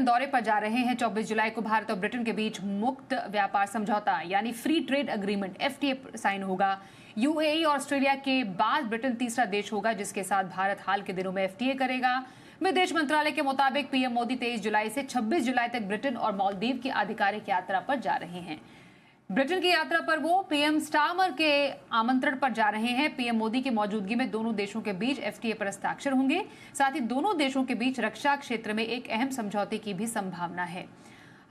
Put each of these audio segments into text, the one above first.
दौरे पर जा रहे हैं। 24 जुलाई को भारत और ब्रिटेन के बीच मुक्त व्यापार समझौता यानी free trade agreement FTA sign होगा। UAE और ऑस्ट्रेलिया के बाद ब्रिटेन तीसरा देश होगा जिसके साथ भारत हाल के दिनों में FTA करेगा। विदेश मंत्रालय के मुताबिक पीएम मोदी 23 जुलाई से 26 जुलाई तक ब्रिटेन और मालदीव की आधिकारिक यात्रा पर जा रहे हैं। ब्रिटेन की यात्रा पर वो पीएम स्टारमर के आमंत्रण पर जा रहे हैं। पीएम मोदी की मौजूदगी में दोनों देशों के बीच FTA पर हस्ताक्षर होंगे। साथ ही दोनों देशों के बीच रक्षा क्षेत्र में एक अहम समझौते की भी संभावना है।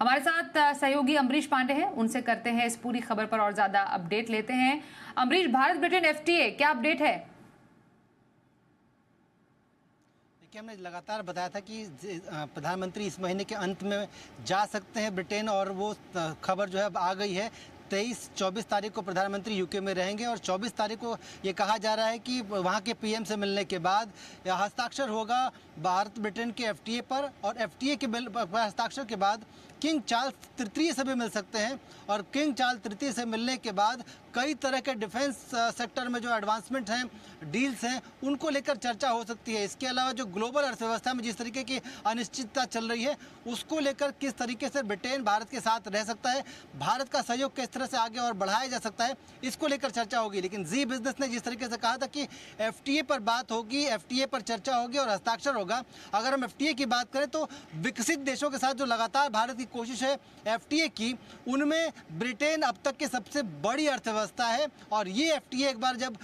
हमारे साथ सहयोगी अमरीश पांडे हैं, उनसे करते हैं इस पूरी खबर पर और ज्यादा अपडेट लेते हैं। अमरीश, भारत ब्रिटेन FTA क्या अपडेट है? देखिए, हमने लगातार बताया था कि प्रधानमंत्री इस महीने के अंत में जा सकते हैं ब्रिटेन, और वो खबर जो है अब आ गई है। 23-24 तारीख को प्रधानमंत्री यूके में रहेंगे और 24 तारीख को ये कहा जा रहा है कि वहाँ के पीएम से मिलने के बाद हस्ताक्षर होगा भारत ब्रिटेन के FTA पर, और FTA के हस्ताक्षर के बाद किंग चार्ल्स तृतीय से भी मिल सकते हैं। और किंग चार्ल्स तृतीय से मिलने के बाद कई तरह के डिफेंस सेक्टर में जो एडवांसमेंट हैं, डील्स हैं, उनको लेकर चर्चा हो सकती है। इसके अलावा जो ग्लोबल अर्थव्यवस्था में जिस तरीके की अनिश्चितता चल रही है, उसको लेकर किस तरीके से ब्रिटेन भारत के साथ रह सकता है, भारत का सहयोग किस तरह से आगे और बढ़ाया जा सकता है, इसको लेकर चर्चा होगी। लेकिन जी बिजनेस ने जिस तरीके से कहा था कि FTA पर बात होगी, FTA पर चर्चा होगी और हस्ताक्षर होगा। अगर हम FTA की बात करें तो विकसित देशों के साथ जो लगातार भारत की कोशिश है FTA की, उनमें ब्रिटेन अब तक की सबसे बड़ी अर्थव्यवस्था है। और ये FTA एक बार जब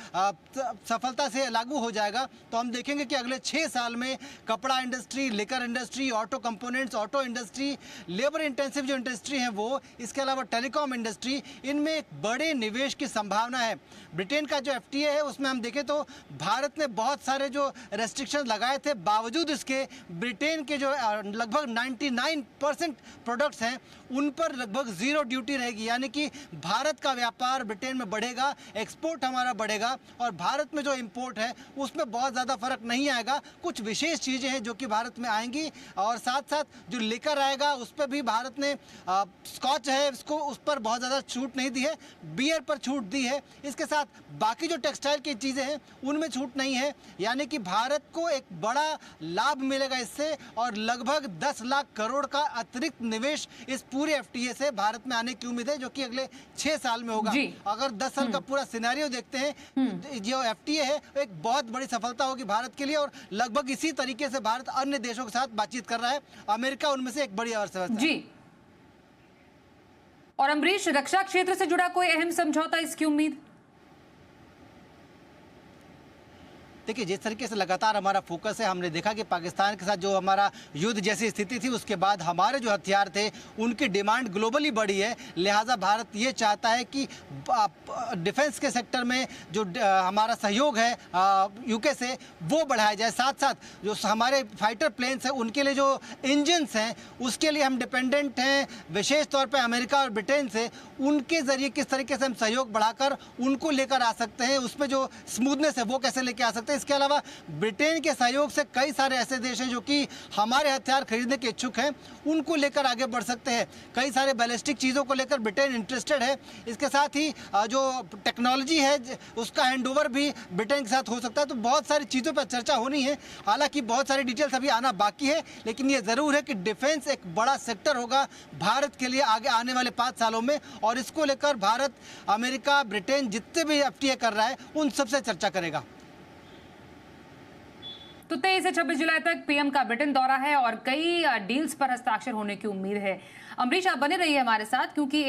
सफलता से लागू हो जाएगा तो हम देखेंगे कि अगले 6 साल में कपड़ा industry, liquor industry, auto components, auto industry, labour intensive जो इंडस्ट्री है वो, इसके अलावा टेलीकॉम इंडस्ट्री, इनमें एक बड़े निवेश की संभावना है। ब्रिटेन का जो FTA है उसमें हम देखें तो भारत ने बहुत सारे जो रेस्ट्रिक्शन लगाए थे, बावजूद इसके ब्रिटेन के जो लगभग 99% प्रोडक्ट्स हैं उन पर लगभग 0 ड्यूटी रहेगी। यानी कि भारत का व्यापार ब्रिटेन में बढ़ेगा, एक्सपोर्ट हमारा बढ़ेगा, और भारत में जो इंपोर्ट है उसमें बहुत ज़्यादा फर्क नहीं आएगा। कुछ विशेष चीज़ें हैं जो कि भारत में आएंगी, और साथ साथ जो लेकर आएगा उस पर भी भारत ने स्कॉच है उसको, उस पर बहुत ज़्यादा छूट नहीं दी है, बियर पर छूट दी है। इसके साथ बाकी जो टेक्सटाइल की चीज़ें हैं उनमें छूट नहीं है। यानी कि भारत को एक बड़ा लाभ मिलेगा इससे, और लगभग 10 लाख करोड़ का अतिरिक्त निवेश इस पूरे FTA से भारत में आने की उम्मीद है, जो कि अगले 6 साल में होगा। अगर 10 साल का पूरा सिनेरियो देखते हैं, जो FTA है एक बहुत बड़ी सफलता होगी भारत के लिए, और लगभग इसी तरीके से भारत अन्य देशों के साथ बातचीत कर रहा है। अमेरिका उनमें से एक बड़ी अर्थव्यवस्था है। जी। और अमरीश, रक्षा क्षेत्र से जुड़ा कोई अहम समझौता, इसकी उम्मीद? देखिए, जिस तरीके से लगातार हमारा फोकस है, हमने देखा कि पाकिस्तान के साथ जो हमारा युद्ध जैसी स्थिति थी, उसके बाद हमारे जो हथियार थे उनकी डिमांड ग्लोबली बढ़ी है। लिहाजा भारत ये चाहता है कि डिफेंस के सेक्टर में जो हमारा सहयोग है यूके से, वो बढ़ाया जाए। साथ साथ जो हमारे फाइटर प्लेन्स हैं उनके लिए जो इंजन्स हैं, उसके लिए हम डिपेंडेंट हैं विशेष तौर पर अमेरिका और ब्रिटेन से। उनके ज़रिए किस तरीके से हम सहयोग बढ़ाकर उनको लेकर आ सकते हैं, उसमें जो स्मूथनेस है वो कैसे लेकर आ सकते हैं। इसके अलावा ब्रिटेन के सहयोग से कई सारे ऐसे देश हैं जो कि हमारे हथियार खरीदने के इच्छुक हैं, उनको लेकर आगे बढ़ सकते हैं। कई सारे बैलिस्टिक चीज़ों को लेकर ब्रिटेन इंटरेस्टेड है। इसके साथ ही जो टेक्नोलॉजी है उसका हैंडओवर भी ब्रिटेन के साथ हो सकता है। तो बहुत सारी चीज़ों पर चर्चा होनी है। हालांकि बहुत सारी डिटेल्स अभी आना बाकी है, लेकिन ये ज़रूर है कि डिफेंस एक बड़ा सेक्टर होगा भारत के लिए आगे आने वाले 5 सालों में, और इसको लेकर भारत, अमेरिका, ब्रिटेन जितने भी FTA कर रहा है उन सबसे चर्चा करेगा। तो 23 से 26 जुलाई तक पीएम का ब्रिटेन दौरा है और कई डील्स पर हस्ताक्षर होने की उम्मीद है। अमरीश, आप बने रहिए हमारे साथ, क्योंकि